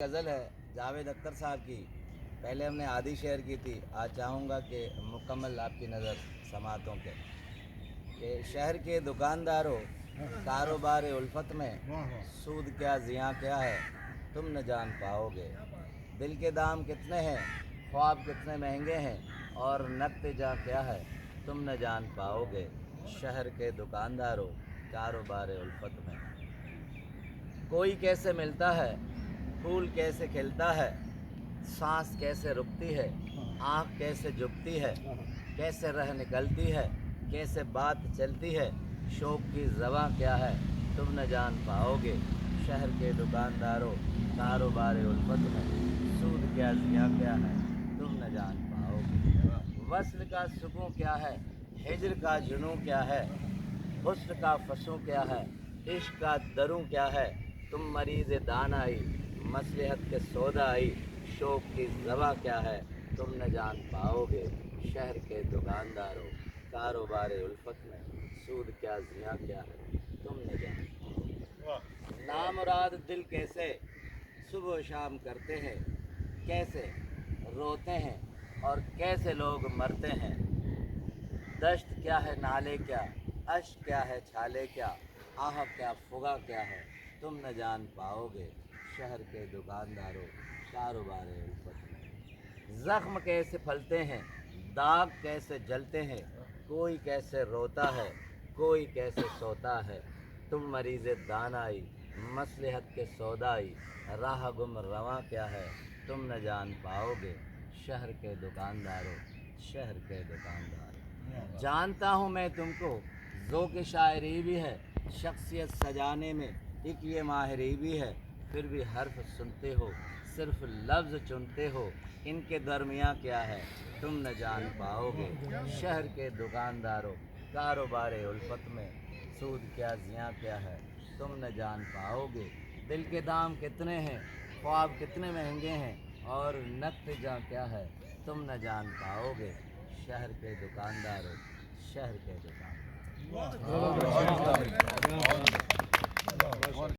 غزل ہے جاوید اختر صاحب کی. پہلے ہم نے آدھی شیئر کی تھی. آج چاہوں گا کہ مکمل آپ کی نظر سماعتوں پہ کہ شہر کے دکانداروں کاروبار الفت میں سود کیا زیاں کیا ہے تم نہ جان پاؤ گے. دل کے دام کتنے ہیں، خواب کتنے مہنگے ہیں، اور نقد جاں کیا ہے تم نہ جان پاؤ گے. شہر کے دکانداروں کاروبار الفت میں کوئی کیسے ملتا ہے، پھول کیسے کھلتا ہے، سانس کیسے رکتی ہے، آنکھ کیسے جھکتی ہے، کیسے رہ نکلتی ہے، کیسے بات چلتی ہے، شوق کی زباں کیا ہے تم نہ جان پاؤ گے. شہر کے دکانداروں کاروبار الفت میں سود کیا زیاں کیا ہے تم نہ جان پاؤ گے. وصل کا سکون کیا ہے، ہجر کا جنوں کیا ہے، حسن کا فسوں کیا ہے، عشق کا دروں کیا ہے، تم مریض دانائی مصلحت کے سودائی، شوق کی زباں کیا ہے تم نہ جان پاؤ گے. شہر کے دکانداروں کاروبار الفت میں سود کیا زیاں کیا ہے تم نہ جان پاؤ گے. نامراد دل کیسے صبح و شام کرتے ہیں، کیسے روتے ہیں اور کیسے لوگ مرتے ہیں. دشت کیا ہے نالے کیا، اشک کیا ہے چھالے کیا، آہ کیا فغاں کیا ہے تم نہ جان پاؤ گے. شہر کے دکانداروں کاروبار الفت میں زخم کیسے پھلتے ہیں، داغ کیسے جلتے ہیں، کوئی کیسے روتا ہے، کوئی کیسے سوتا ہے، تم مریض دانائی مصلحت کے سودائی، راہ گم رواں کیا ہے تم نہ جان پاؤ گے. شہر کے دکانداروں شہر کے دکاندار جانتا ہوں میں تم کو، ذوق شاعری بھی ہے، شخصیت سجانے میں ایک یہ ماہری بھی ہے، پھر بھی حرف سنتے ہو صرف لفظ چنتے ہو، ان کے درمیاں کیا ہے تم نہ جان پاؤ گے. شہر کے دکانداروں کاروبار الفت میں سود کیا زیاں کیا ہے تم نہ جان پاؤ گے. دل کے دام کتنے ہیں، خواب کتنے مہنگے ہیں، اور نقد جاں کیا ہے تم نہ جان پاؤ گے. شہر کے دکانداروں شہر کے دکاندار